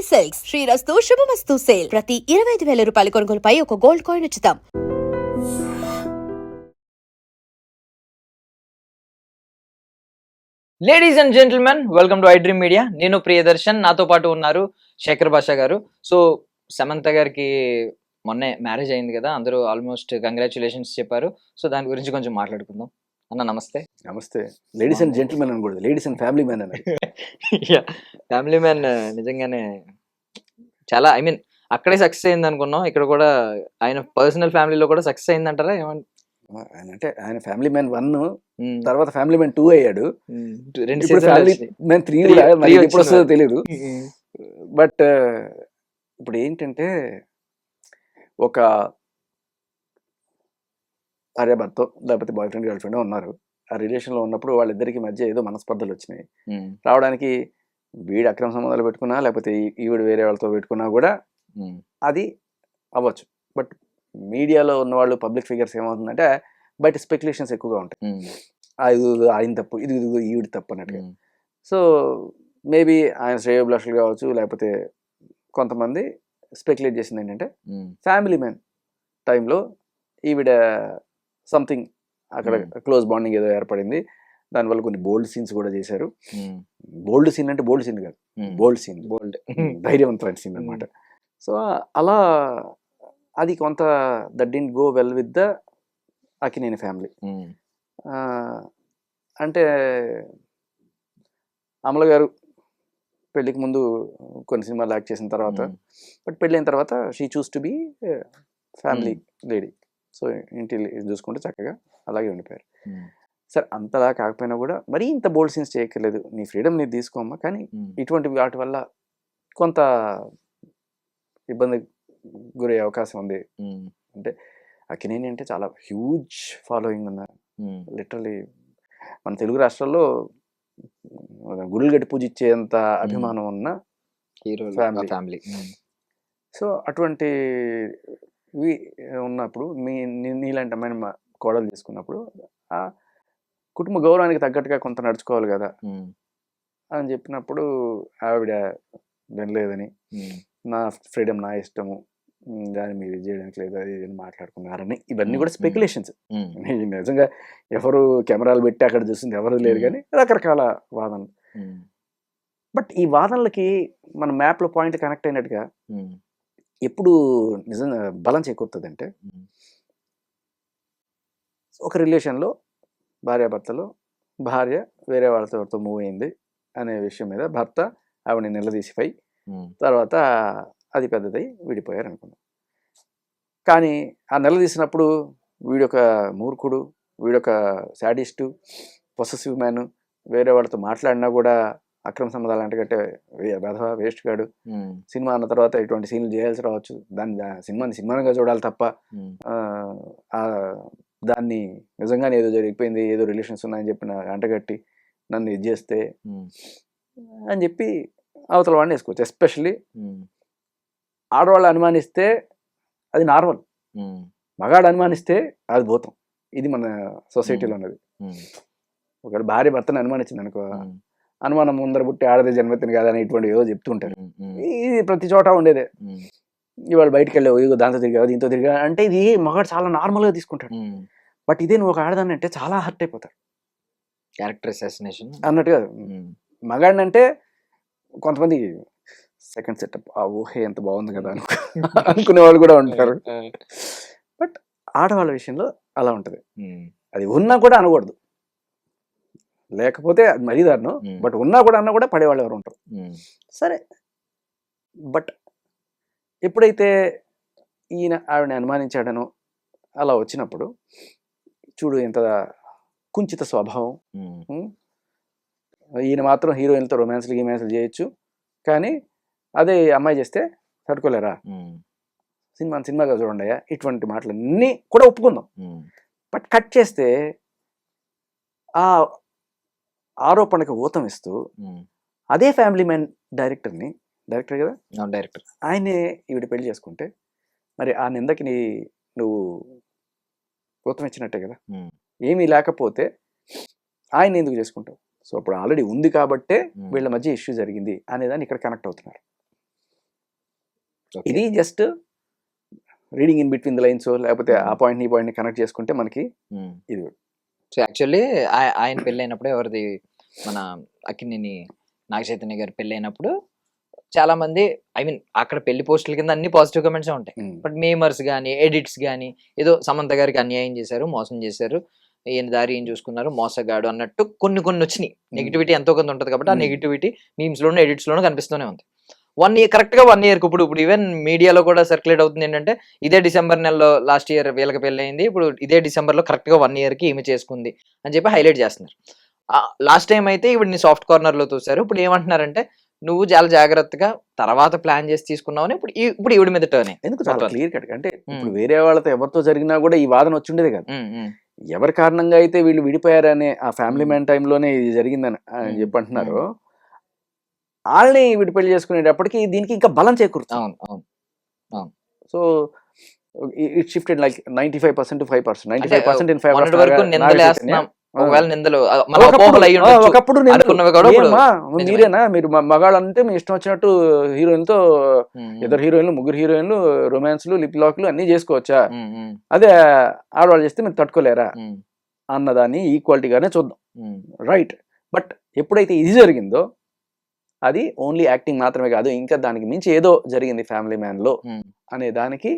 Silks శ్రీరస్తు శుభమస్తు sale ప్రతి 25,000 రూపాయల కొనుగోలుపై ఒక గోల్డ్ కాయిన్ ఉచితం. Ladies and gentlemen, welcome to iDream media. నేను ప్రియదర్శన్, నాతో పాటు ఉన్నారు శేఖర్ భాషా గారు. సో సమంత గారికి మొన్నే మ్యారేజ్ అయింది కదా, అందరూ ఆల్మోస్ట్ కంగ్రాచులేషన్స్ చెప్పారు. సో దాని గురించి కొంచెం మాట్లాడుకుందాం. అన్న నమస్తే. నమస్తే. లేడీస్ అండ్ జెంటిల్మెన్ అనకూడదు, లేడీస్ అండ్ ఫ్యామిలీ మ్యాన్ అని. ఫ్యామిలీ మ్యాన్ నిజంగానే చాలా, ఐ మీన్ అక్కడే సక్సెస్ అయింది అనుకున్నాం, ఇక్కడ కూడా ఆయన పర్సనల్ ఫ్యామిలీలో కూడా సక్సెస్ అయిందంటారా? అంటే ఆయన ఫ్యామిలీ మ్యాన్ 1, తర్వాత ఫ్యామిలీ మ్యాన్ 2 అయ్యాడు. ఫ్యామిలీ మ్యాన్ 3 ఎప్పుడు వస్తుందో తెలియదు. బట్ ఇప్పుడు ఏంటంటే, ఒక భార్యాభర్త లేకపోతే బాయ్ ఫ్రెండ్ గర్ల్ ఫ్రెండ్ ఉన్నారు. ఆ రిలేషన్లో ఉన్నప్పుడు వాళ్ళిద్దరికి మధ్య ఏదో మనస్పర్ధలు వచ్చినాయి. రావడానికి వీడు అక్రమ సంబంధాలు పెట్టుకున్నా, లేకపోతే ఈవిడ వేరే వాళ్ళతో పెట్టుకున్నా కూడా అది అవ్వచ్చు. బట్ మీడియాలో ఉన్న వాళ్ళు, పబ్లిక్ ఫిగర్స్ ఏమవుతుందంటే బయట స్పెక్యులేషన్స్ ఎక్కువగా ఉంటాయి. ఇది ఆయన తప్పు, ఇది ఈవిడ తప్పు అన్నట్టుగా. సో మేబీ ఆయన శ్రేయోభిలాషులు కావచ్చు, లేకపోతే కొంతమంది స్పెక్యులేట్ చేసింది ఏంటంటే ఫ్యామిలీ మ్యాన్ టైంలో ఈవిడ సంథింగ్ అక్కడ క్లోజ్ బాండింగ్ ఏదో ఏర్పడింది. దానివల్ల కొన్ని బోల్డ్ సీన్స్ కూడా చేశారు. బోల్డ్ సీన్ అంటే బోల్డ్ సీన్ కాదు, బోల్డ్ సీన్, బోల్డ్ ధైర్యవంతమైన సీన్ అనమాట. సో అలా అది కొంత that didn't go well with the Akkineni family. అంటే అమల గారు పెళ్ళికి ముందు కొన్ని సినిమాలు యాక్ట్ చేసిన తర్వాత, బట్ పెళ్ళైన తర్వాత she chooses to be family lady. So ఇంటి చూసుకుంటే చక్కగా అలాగే ఉండిపోయారు. సరే, అంతలా కాకపోయినా కూడా మరీ ఇంత బోల్డ్ సీన్స్ చేయక్కర్లేదు, నీ ఫ్రీడమ్ నీ తీసుకోమ్మా. కానీ ఇటువంటి వాటి వల్ల కొంత ఇబ్బంది గురయ్యే అవకాశం ఉంది. అంటే అక్కినేని అంటే చాలా హ్యూజ్ ఫాలోయింగ్ ఉన్న, లిటరలీ మన తెలుగు రాష్ట్రాల్లో గుడులు గట్టి పూజించేంత అభిమానం ఉన్న హీరో ఫ్యామిలీ. సో అటువంటి ఉన్నప్పుడు నీలాంటి అమ్మాయిని మా కోడలు తీసుకున్నప్పుడు ఆ కుటుంబ గౌరవానికి తగ్గట్టుగా కొంత నడుచుకోవాలి కదా అని చెప్పినప్పుడు ఆవిడ వినలేదని, నా ఫ్రీడమ్ నా ఇష్టము, దాన్ని మీరు చేయడానికి లేదు అది మాట్లాడుకున్నారని, ఇవన్నీ కూడా స్పెక్యులేషన్స్. నిజంగా ఎవరు కెమెరాలు పెట్టి అక్కడ చూసింది ఎవరు లేరు, కానీ రకరకాల వాదనలు. బట్ ఈ వాదనలకి మన మ్యాప్లో పాయింట్ కనెక్ట్ అయినట్టుగా ఎప్పుడు నిజంగా బలం చేకూరుతుంది అంటే, ఒక రిలేషన్లో భార్యాభర్తలో భార్య వేరే వాళ్ళతో మూవ్ అయింది అనే విషయం మీద భర్త ఆవిడని నిలదీసిపోయి తర్వాత అది పెద్దదై విడిపోయారు అనుకున్నాం. కానీ ఆ నిలదీసినప్పుడు వీడొక మూర్ఖుడు, వీడొక శాడిస్టు, పొసెసివ్ మ్యాన్, వేరే వాళ్ళతో మాట్లాడినా కూడా అక్రమ సంబంధాలు అంటగట్టే వెధవ వేస్ట్ గాడు, సినిమా అన్న తర్వాత ఇటువంటి సీన్లు చేయాల్సి రావచ్చు, సినిమాగా చూడాలి తప్ప దాన్ని నిజంగానే ఏదో జరిగిపోయింది, ఏదో రిలేషన్స్ ఉన్నాయని చెప్పి అంటగట్టి నన్ను ఇది చేస్తే అని చెప్పి అవతల వాడిని వేసుకోవచ్చు. ఎస్పెషల్లీ ఆడవాళ్ళు అనుమానిస్తే అది నార్మల్, మగాడు అనుమానిస్తే అది భూతం. ఇది మన సొసైటీలో ఉన్నది. ఒకటి భార్య భర్తను అనుమానించింది అనుకో, అనుమానం ముందర పుట్టి ఆడదే జన్మతిని కాదని ఇటువంటి ఏదో చెప్తుంటారు. ఇది ప్రతి చోట ఉండేదే. ఇవాళ బయటకు వెళ్ళావు, ఇగో దాంతో తిరిగావు, దీంతో తిరిగా అంటే ఇది మగాడు చాలా నార్మల్గా తీసుకుంటాడు. బట్ ఇదే నువ్వు ఒక ఆడదాన్ని అంటే చాలా హర్ట్ అయిపోతాడు. క్యారెక్టర్ అసాసినేషన్ అన్నట్టుగా మగాడిని అంటే కొంతమంది సెకండ్ సెటప్, ఆ ఊహే ఎంత బాగుంది కదా అనుకునే వాళ్ళు కూడా ఉంటారు. బట్ ఆడవాళ్ళ విషయంలో అలా ఉంటుంది. అది ఉన్నా కూడా అనకూడదు, లేకపోతే అది మరీ దారుణం. బట్ ఉన్నా కూడా అన్నా కూడా పడేవాళ్ళు ఎవరు ఉంటారు. సరే, బట్ ఎప్పుడైతే ఈయన ఆవిడని అనుమానించాడనో అలా వచ్చినప్పుడు చూడు ఎంత కుంచిత స్వభావం. ఈయన మాత్రం హీరోయిన్తో రొమాన్స్లు చేయొచ్చు, కానీ అదే అమ్మాయి చేస్తే తట్టుకోలేరా, సినిమాగా చూడండి అయ్యా, ఇటువంటి మాటలన్నీ కూడా ఒప్పుకుందాం. బట్ కట్ చేస్తే ఆ ఆరోపణకు ఊతం ఇస్తూ అదే ఫ్యామిలీ మ్యాన్ డైరెక్టర్ కదా, డైరెక్టర్ ఆయనే ఈవిడ పెళ్లి చేసుకుంటే మరి ఆ నిందకి నువ్వు ఊతం ఇచ్చినట్టే కదా. ఏమీ లేకపోతే ఆయన ఎందుకు చేసుకుంటావు? సో అప్పుడు ఆల్రెడీ ఉంది కాబట్టే వీళ్ళ మధ్య ఇష్యూ జరిగింది అనేదాన్ని ఇక్కడ కనెక్ట్ అవుతున్నారు. Okay. ఇది just reading in between the lines, లేకపోతే ఆ Hmm. పాయింట్ ఈ పాయింట్ ని కనెక్ట్ చేసుకుంటే మనకి ఇది సో యాక్చువల్లీ ఆయన పెళ్ళి అయినప్పుడు ఎవరిది మన అక్కినేని నాగ చైతన్య గారి పెళ్ళి అయినప్పుడు చాలా మంది ఐ మీన్ అక్కడ పెళ్లి పోస్టుల కింద అన్ని పాజిటివ్ కమెంట్స్ ఉంటాయి. బట్ మేమర్స్ కానీ ఎడిట్స్ కానీ ఏదో సమంత గారికి అన్యాయం చేశారు, మోసం చేశారు, ఈయన దారి ఏం చూసుకున్నారు, మోసగాడు అన్నట్టు కొన్ని కొన్ని వచ్చినాయి. నెగిటివిటీ ఎంతో కొంత ఉంటుంది కాబట్టి ఆ నెగిటివిటీ మీమ్స్ లోను ఎడిట్స్ లోను కనిపిస్తూనే ఉంది. 1 year కరెక్ట్ గా 1 year ఇప్పుడు ఈవెన్ మీడియాలో కూడా సర్క్యులేట్ అవుతుంది ఏంటంటే ఇదే డిసెంబర్ నెలలో లాస్ట్ ఇయర్ వీళ్ళకి పెళ్లి అయింది, ఇప్పుడు ఇదే డిసెంబర్ లో కరెక్ట్ గా 1 year కి ఈమె చేసుకుంది అని చెప్పి హైలైట్ చేస్తున్నారు. లాస్ట్ టైం అయితే ఇవిడిని సాఫ్ట్ కార్నర్ లో చూసారు. ఇప్పుడు ఏమంటున్నారంటే నువ్వు చాలా జాగ్రత్తగా తర్వాత ప్లాన్ చేసి తీసుకున్నావు ఇప్పుడు ఇప్పుడు ఈవిడ మీద టర్న్ ఎందుకు చాలా క్లియర్ కట్. అంటే ఇప్పుడు వేరే వాళ్ళతో ఎవరితో జరిగినా కూడా ఈ వాదన వచ్చిండేది కదా. ఎవరి కారణంగా అయితే వీళ్ళు విడిపోయారనే ఆ ఫ్యామిలీ మ్యాన్ టైంలోనే ఇది జరిగిందని చెప్పి అంటున్నారు. వాళ్ళని విడిపెళ్లి చేసుకునేటప్పటికి దీనికి ఇంకా బలం చేకూరుతుంది. అవును. So it shifted like 95% to 5%, 95% in favor of వరకు Naga నిందలేస్తున్నాం. ఒకవేళ నిందలు మన ఒకప్పుడు అపోహలు అయి ఉండొచ్చు. ఒకప్పుడు అనుకున్నవి కూడా ఇప్పుడు ఏమ్మా, నిజమే. మీరేనా మీరు మగాళ్ళంటే మీ ఇష్టం వచ్చినట్టు హీరోయిన్తో ఇద్దరు హీరోయిన్లు ముగ్గురు హీరోయిన్లు రొమాన్స్లు లిప్ లాక్లు అన్ని చేసుకోవచ్చా, అదే ఆడవాళ్ళు చేస్తే మీరు తట్టుకోలేరా అన్నదాన్ని ఈక్వాలిటీగానే చూద్దాం. రైట్. బట్ ఎప్పుడైతే ఇది జరిగిందో అది ఓన్లీ యాక్టింగ్ మాత్రమే కాదు, ఇంకా దానికి మించి ఏదో జరిగింది ఫ్యామిలీ మ్యాన్ లో అనే దానికి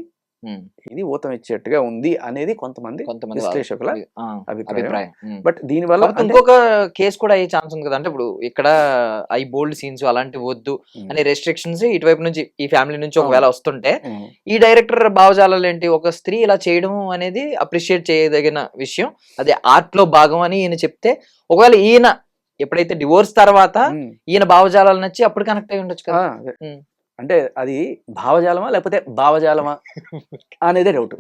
ఇది ఊతం ఇచ్చేట్టుగా ఉంది అనేది కొంతమంది విశ్లేషకుల అభిప్రాయం. బట్ దీనివల్ల ఇంకొక కేసు కూడా అయ్యే ఛాన్స్ ఉంది కదా. అంటే ఇప్పుడు ఇక్కడ ఐ బోల్డ్ సీన్స్ అలాంటివి వద్దు అనే రెస్ట్రిక్షన్స్ ఇటువైపు నుంచి ఈ ఫ్యామిలీ నుంచి ఒకవేళ వస్తుంటే ఈ డైరెక్టర్ భావజాలాలు ఏంటి, ఒక స్త్రీ ఇలా చేయడం అనేది అప్రిషియేట్ చేయదగిన విషయం, అది ఆర్ట్ లో భాగం అని ఈయన చెప్తే ఒకవేళ ఈయన ఎప్పుడైతే డివోర్స్ తర్వాత ఈయన భావజాలాలు నచ్చి అప్పుడు కనెక్ట్ అయి ఉండొచ్చు కదా. అంటే అది భావజాలమా లేకపోతే భావజాలమా అనేదే డౌట్.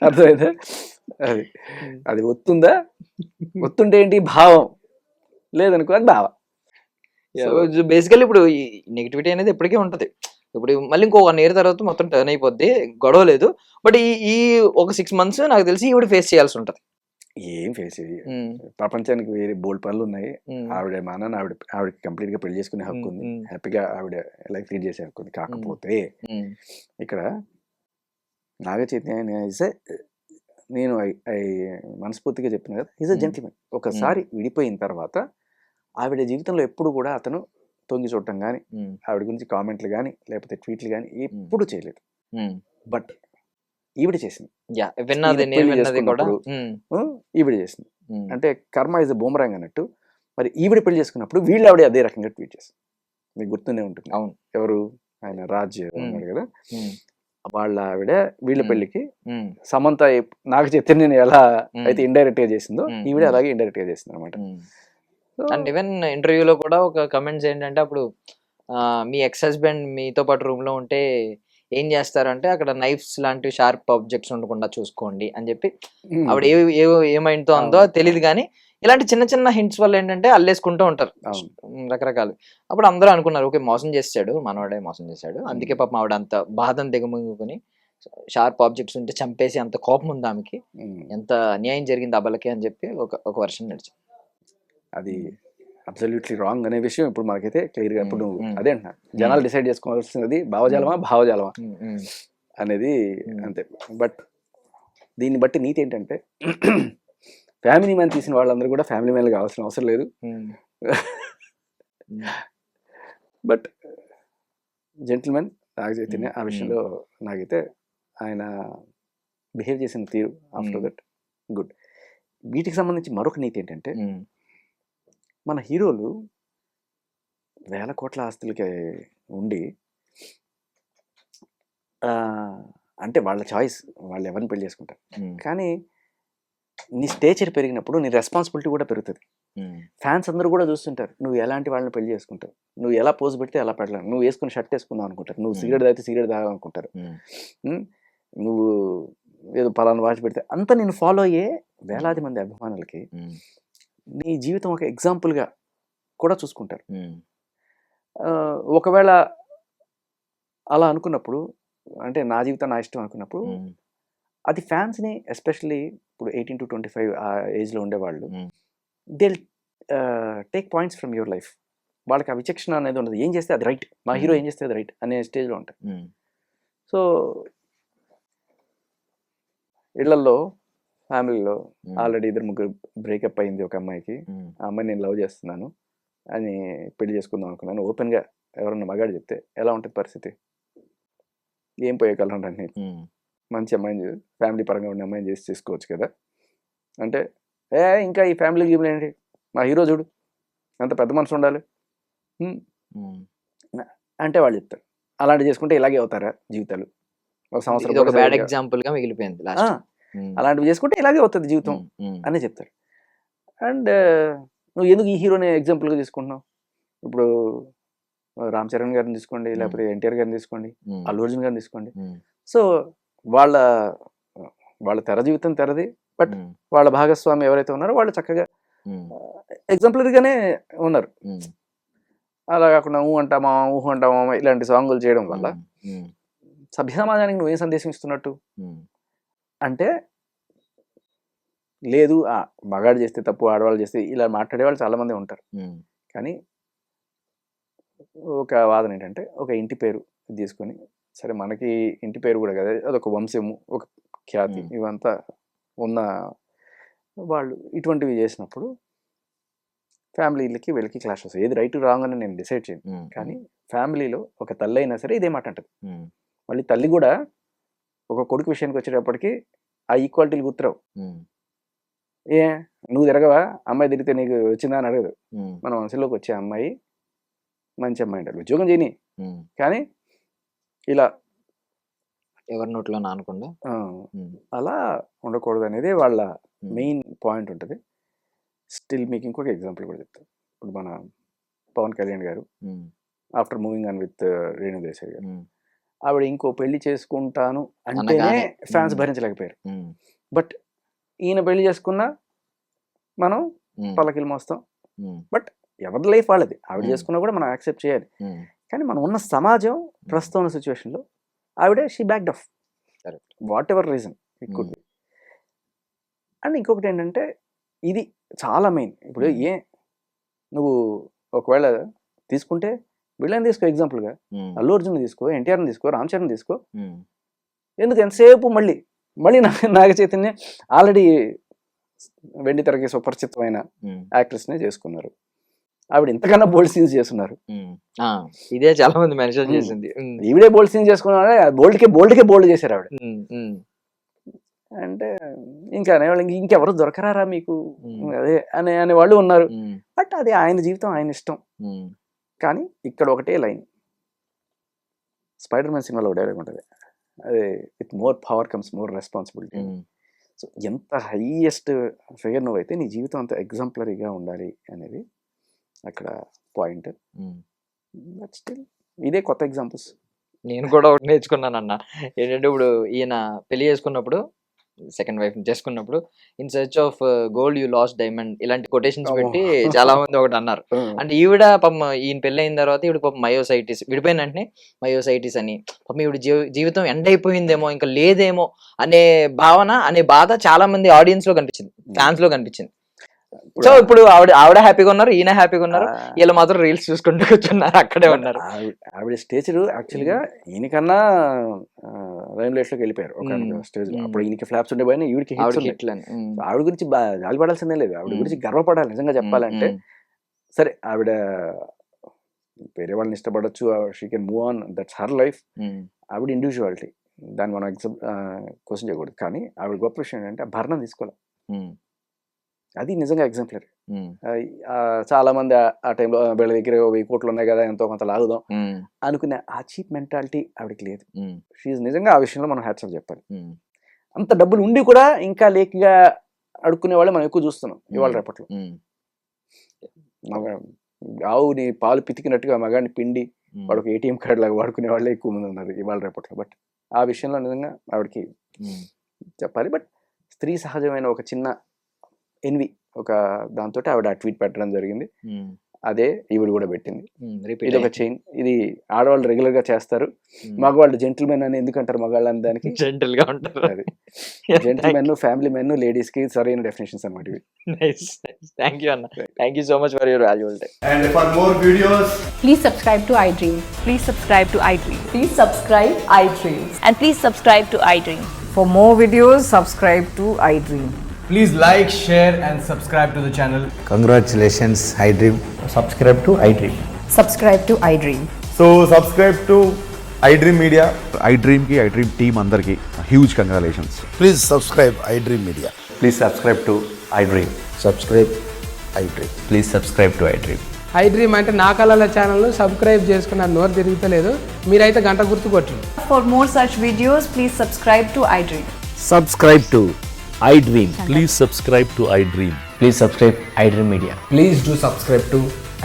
అర్థమైందా? అది అది ఒత్తుందా, ఒత్తుంటే ఏంటి భావం, లేదనుకో అది భావ. బేసికల్లీ ఇప్పుడు ఈ నెగిటివిటీ అనేది ఎప్పటికీ ఉంటది. ఇప్పుడు మళ్ళీ ఇంకో 1 year తర్వాత మొత్తం టర్న్ అయిపోద్ది, గొడవ లేదు. బట్ ఈ ఒక 6 months నాకు తెలిసి ఈవిడ ఫేస్ చేయాల్సి ఉంటది. ఏం ఫేస్ ఇది, ప్రపంచానికి వేరే బోల్డ్ పనులు ఉన్నాయి. ఆవిడ మానని ఆవిడకి కంప్లీట్ గా పెళ్లి చేసుకునే హక్కు ఉంది, హ్యాపీగా ఆవిడ లైఫ్ లీడ్ చేసే హక్కు ఉంది. కాకపోతే ఇక్కడ నాగ చైతన్య నేను మనస్ఫూర్తిగా చెప్తున్నా కదా, ఈజ్ అ జెంటిల్మెన్. ఒకసారి విడిపోయిన తర్వాత ఆవిడ జీవితంలో ఎప్పుడు కూడా అతను తొంగి చూడటం కానీ, ఆవిడ గురించి కామెంట్లు కానీ లేకపోతే ట్వీట్లు కానీ ఎప్పుడు చేయలేదు. బట్ ఈవిడ చేసింది, ఈవిడ చేసింది. అంటే కర్మ ఇస్ బూమరాంగ్ అన్నట్టు. మరి ఈవిడ పెళ్లి చేసుకున్నప్పుడు వీళ్ళు ఆవిడ అదే రకంగా ట్వీట్ చేసింది. మీకు గుర్తుండే ఉంటుంది. అవును. ఎవరు ఆయన రాజ్ ఉన్నాడు కదా, వాళ్ళ ఆవిడ వీళ్ళ పెళ్లికి సమంత నాగ చైతన్యని ఎలా అయితే ఇండైరెక్ట్ గా చేసిందో ఈవిడ అలాగే ఇండైరెక్ట్ గా చేసింది అనమాట. అండ్ ఈవెన్ ఇంటర్వ్యూలో కూడా ఒక కమెంట్స్ ఏంటంటే అప్పుడు మీ ఎక్స్ హస్బెండ్ మీతో పాటు రూమ్ లో ఉంటే ఏం చేస్తారంటే అక్కడ నైఫ్స్ లాంటి షార్ప్ ఆబ్జెక్ట్స్ ఉండకుండా చూసుకోండి అని చెప్పి ఆవిడ ఏ మైండ్ తో ఉందో తెలియదు కానీ ఇలాంటి చిన్న చిన్న హింట్స్ వల్ల ఏంటంటే అల్లేసుకుంటూ ఉంటారు రకరకాలు. అప్పుడు అందరూ అనుకున్నారు ఓకే మోసం చేశాడు, మనవాడే మోసం చేశాడు, అందుకే పాపం ఆవిడ అంత బాధను దిగమింగుకొని షార్ప్ ఆబ్జెక్ట్స్ ఉంటే చంపేసి అంత కోపం ఉంది ఆమెకి, ఎంత అన్యాయం జరిగింది అబలకి అని చెప్పి ఒక వర్షన్ నడిచింది. అది అబ్సల్యూట్లీ రాంగ్ అనే విషయం ఇప్పుడు మనకైతే క్లియర్ గా ఇప్పుడు అదే అంటున్నా, జనాలు డిసైడ్ చేసుకోవాల్సినది భావజాలమా భావజాలమా అనేది అంతే. బట్ దీన్ని బట్టి నీతి ఏంటంటే ఫ్యామిలీ మ్యాన్ తీసిన వాళ్ళందరూ కూడా ఫ్యామిలీ మ్యాన్ కావాల్సిన అవసరం లేదు. బట్ జెంటిల్మెన్ నాగ చైతన్య ఆ విషయంలో నాకైతే ఆయన బిహేవ్ చేసిన తీరు ఆఫ్టర్ దట్ గుడ్. వీటికి సంబంధించి మరొక నీతి ఏంటంటే మన హీరోలు 1,000 కోట్ల ఆస్తులకి ఉండి అంటే వాళ్ళ చాయిస్, వాళ్ళు ఎవరిని పెళ్లి చేసుకుంటారు. కానీ నీ స్టేచర్ పెరిగినప్పుడు నీ రెస్పాన్సిబిలిటీ కూడా పెరుగుతుంది. ఫ్యాన్స్ అందరూ కూడా చూస్తుంటారు నువ్వు ఎలాంటి వాళ్ళని పెళ్లి చేసుకుంటావు, నువ్వు ఎలా పోజ్ పెడితే ఎలా పెట్టాలి, నువ్వు వేసుకుని షర్ట్ వేసుకుందాం అనుకుంటారు, నువ్వు సిగరెట్ తాగితే సిగరెట్ తాగాలనుకుంటారు, నువ్వు ఏదో పలానా వాచ్ పెడితే అంతా నేను ఫాలో అయ్యే వేలాది మంది అభిమానులకి నీ జీవితం ఒక ఎగ్జాంపుల్గా కూడా చూసుకుంటారు. ఒకవేళ అలా అనుకున్నప్పుడు అంటే నా జీవితం నా ఇష్టం అనుకున్నప్పుడు అది ఫ్యాన్స్ని ఎస్పెషల్లీ ఇప్పుడు 18 to 25 ఆ ఏజ్లో ఉండేవాళ్ళు they take points from your life. వాళ్ళకి ఆ విచక్షణ అనేది ఉండదు. ఏం చేస్తే అది రైట్, మా హీరో ఏం చేస్తే అది రైట్ అనే స్టేజ్లో ఉంటాయి. సో ఇళ్లలో ఫ్యామిలీలో ఆల్రెడీ 2-3 బ్రేకప్ అయింది ఒక అమ్మాయికి. ఆ అమ్మాయి నేను లవ్ చేస్తున్నాను అని పెళ్లి చేసుకుందాం అనుకున్నాను. ఓపెన్గా ఎవరన్నా మగాడు చెప్తే ఎలా ఉంటుంది పరిస్థితి? ఏం పోయే కలర్ అన్ని మంచి అమ్మాయిని ఫ్యామిలీ పరంగా ఉన్న అమ్మాయిని చేసి చేసుకోవచ్చు కదా అంటే, ఇంకా ఈ ఫ్యామిలీ గేమ్లు ఏంటి, మా హీరో చూడు అంత పెద్ద మనసు ఉండాలి అంటే వాళ్ళు చెప్తారు. అలాంటి చేసుకుంటే ఇలాగే అవుతారా జీవితాలు? ఒక సంవత్సరం ఒక బ్యాడ్ ఎగ్జాంపుల్ గా మిగిలిపోయింది. అలాంటివి చేసుకుంటే ఇలాగే అవుతుంది జీవితం అని చెప్తారు. అండ్ నువ్వు ఎందుకు ఈ హీరోని ఎగ్జాంపుల్గా తీసుకుంటున్నావు? ఇప్పుడు రామ్ చరణ్ గారిని తీసుకోండి, లేకపోతే ఎన్టీఆర్ గారిని తీసుకోండి, అల్లు అర్జున్ గారిని తీసుకోండి. సో వాళ్ళ తెర జీవితం తెరది, బట్ వాళ్ళ భాగస్వామి ఎవరైతే ఉన్నారో వాళ్ళు చక్కగా ఎగ్జాంపులరీగానే ఉన్నారు. అలా కాకుండా ఊహ అంటామా ఇలాంటి సాంగులు చేయడం వల్ల సభ్య సమాజానికి నువ్వేం సందేశం ఇస్తున్నట్టు? అంటే లేదు మగాడు చేస్తే తప్పు, ఆడవాళ్ళు చేస్తే ఇలా మాట్లాడే వాళ్ళు చాలామంది ఉంటారు. కానీ ఒక వాదన ఏంటంటే, ఒక ఇంటి పేరు తీసుకొని, సరే మనకి ఇంటి పేరు కూడా కదా, అదొక వంశము, ఒక ఖ్యాతి, ఇవంతా ఉన్న వాళ్ళు ఇటువంటివి చేసినప్పుడు ఫ్యామిలీలకి వీళ్ళకి క్లాష్ వస్తాయి. ఏది రైట్ రాంగ్ అని నేను డిసైడ్ చేయను, కానీ ఫ్యామిలీలో ఒక తల్లి అయినా సరే ఇదే మాట అంటది. మళ్ళీ తల్లి కూడా ఒక కొడుకు విషయానికి వచ్చేటప్పటికి ఆ ఈక్వాలిటీలు గుర్తురావు. నువ్వు తిరగవా, అమ్మాయి తిరిగితే నీకు వచ్చిందా అని అడగదు. మన వంశంలోకి వచ్చే అమ్మాయి మంచి అమ్మాయి అంటారు, ఉద్యోగం చేయని, కానీ ఇలా ఎవరి నోట్లో నానకుండా అలా ఉండకూడదు అనేది వాళ్ళ మెయిన్ పాయింట్ ఉంటుంది. స్టిల్ మీకు ఇంకొక ఎగ్జాంపుల్ కూడా చెప్తాను. ఇప్పుడు మన పవన్ కళ్యాణ్ గారు after moving on with Renu Desai గారు, ఆవిడ ఇంకో పెళ్లి చేసుకుంటాను అంటేనే ఫ్యాన్స్ భరించలేకపోయారు. బట్ ఈయన పెళ్లి చేసుకున్నా మనం పల్లకిలు మోస్తాం. బట్ ఎవరి లైఫ్ వాళ్ళది, ఆవిడ చేసుకున్నా కూడా మనం యాక్సెప్ట్ చేయాలి. కానీ మనం ఉన్న సమాజం ప్రస్తుతం ఉన్న సిచ్యువేషన్లో ఆవిడ she backed of what ever reason it could be. And ఇంకొకటి ఏంటంటే, ఇది చాలా మెయిన్. ఇప్పుడు నువ్వు ఒకవేళ తీసుకుంటే వీళ్ళని తీసుకో ఎగ్జాంపుల్గా, అల్లు అర్జున్ తీసుకో, ఎన్టీఆర్ని తీసుకో, రామ్ చరణ్ తీసుకో. ఎందుకు ఎంతసేపు మళ్ళీ నాగ చైతన్య ఆల్రెడీ వెండి తెరకి సుపరిచితమైన యాక్ట్రెస్నే చేసుకున్నారు. ఆవిడ ఇంతకన్నా బోల్డ్ సీన్స్ చేస్తున్నారు. ఇదే చాలా మంది మెన్షన్ చేసింది. ఈవిడే బోల్డ్ సీన్స్ చేసుకున్నారు, బోల్డ్కే బోల్డ్ చేశారు ఆవిడ. అంటే ఇంకా అనేవాళ్ళు ఇంకెవరు దొరకరారా మీకు అదే అనే వాళ్ళు ఉన్నారు. బట్ అది ఆయన జీవితం, ఆయన ఇష్టం. కానీ ఇక్కడ ఒకటే లైన్, స్పైడర్ మ్యాన్ సినిమాలో ఒక డైలాగ్ ఉంటుంది, అదే with more power comes more responsibility. So ఎంత హైయెస్ట్ ఫిగర్ నువ్వైతే నీ జీవితం అంత ఎగ్జాంపులరీగా ఉండాలి అనేది అక్కడ పాయింట్. బట్ స్టిల్ ఇదే కొత్త ఎగ్జాంపుల్స్. నేను కూడా ఒకటి నేర్చుకున్నాను అన్న, ఏంటంటే ఇప్పుడు ఈయన పెళ్లి చేసుకున్నప్పుడు, సెకండ్ వైఫ్ చేసుకున్నప్పుడు, in search of gold you last diamond, ఇలాంటి కొటేషన్స్ పెట్టి చాలా మంది ఒకటి అన్నారు. అంటే ఈవిడ పాపం ఈయన పెళ్లి అయిన తర్వాత ఈవిడ పాపం మయోసైటిస్, విడిపోయిన వెంటనే మయోసైటిస్ అని, పాపం ఈవిడ జీవితం ఎండ్ అయిపోయిందేమో, ఇంకా లేదేమో అనే భావన, అనే బాధ చాలా మంది ఆడియన్స్ లో కనిపించింది, ఫ్యాన్స్ లో కనిపించింది. సో ఇప్పుడు ఆవిడ హ్యాపీగా ఉన్నారు, ఈయన హ్యాపీగా ఉన్నారు, వీళ్ళు మాత్రం రీల్స్ చూసుకుంటూ కూర్చున్నారు, అక్కడే ఉన్నారు. ఆవిడ స్టేజ్ యాక్చువల్గా ఈయనకన్నా రైమ్ లైఫ్ లోకి వెళ్ళిపోయారు ఒక స్టేజ్ లో. అప్పుడు ఈయనకి ఫ్లాప్స్ ఉండే పోయినా ఈవిడికి ఆవిడ గురించి జాలిపడాల్సిందే లేదు, ఆవిడ గురించి గర్వపడాలి నిజంగా చెప్పాలంటే. సరే ఆవిడ వేరే వాళ్ళని ఇష్టపడచ్చు, she can move on, that's her life, ఆవిడ ఇండివిజువాలిటీ, దాన్ని మనం క్వశ్చన్ చేయకూడదు. కానీ ఆవిడ గొప్ప విషయం ఏంటంటే భరణం తీసుకోవాలి, అది నిజంగా ఎగ్జాంపులరీ. చాలా మంది ఆ టైంలో వీళ్ళ దగ్గర 1000 కోట్లు ఉన్నాయి కదా, ఎంతో కొంత లాగుదాం అనుకునే ఆ చీప్ మెంటాలిటీ ఆవిడకి లేదు. షీఈ్ నిజంగా ఆ విషయంలో మనం హ్యాట్స్ ఆఫ్ చెప్పాలి. అంత డబ్బులు ఉండి కూడా ఇంకా లేకగా అడుక్కునే వాళ్ళు మనం ఎక్కువ చూస్తున్నాం ఇవాళ రేపట్లో. ఆవుని పాలు పితికినట్టుగా మగాడిని పిండి వాళ్ళకి ఏటీఎం కార్డు లాగా వాడుకునే వాళ్ళే ఎక్కువ మంది ఉన్నారు ఇవాళ రేపట్లో. బట్ ఆ విషయంలో నిజంగా ఆవిడకి చెప్పాలి. బట్ స్త్రీ సహజమైన ఒక చిన్న ఎన్వి, ఒక దాంతో ఆవిడ ట్వీట్ పెట్టడం జరిగింది. అదే ఈవిడ కూడా పెట్టింది. రిపీట్ ఇది ఒక చైన్. ఇది ఆడవాళ్ళు రెగ్యులర్ గా చేస్తారు. మగవాళ్ళు జెంటిల్మెన్ అని ఎందుకంటారు మగవాళ్ళని దానికి? జెంటల్ గా ఉంటారు. అది జెంటిల్మెన్, ఫ్యామిలీ మెన్, లేడీస్ కి సరైన డెఫినేషన్స్ అన్నమాట ఇవి. థ్యాంక్ యూ అన్న, thank you so much for your valuable time. And for more videos, Please subscribe to iDream. Please subscribe to iDream. Please subscribe iDream. And please subscribe to iDream. For more videos, subscribe to iDream. please like, share and subscribe to the channel. Congratulations, iDream. Subscribe to iDream. Subscribe to iDream. So subscribe to iDream Media. iDream ki iDream team andarki huge congratulations. Please subscribe iDream Media. Please subscribe to iDream. Subscribe iDream. Please subscribe to iDream. iDream అంటే నా కళల channel subscribe చేసుకున్న నోరు తిరుగుతలేదు, మీరైతే గంట గుర్తు కొట్టండి. For more such videos, please subscribe to iDream. Subscribe to iDream. Please subscribe to iDream. Please subscribe iDream Media. Please do subscribe to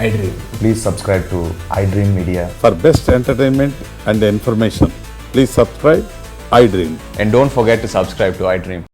iDream. Please subscribe to iDream Media. For best entertainment and information, please subscribe iDream. And don't forget to subscribe to iDream.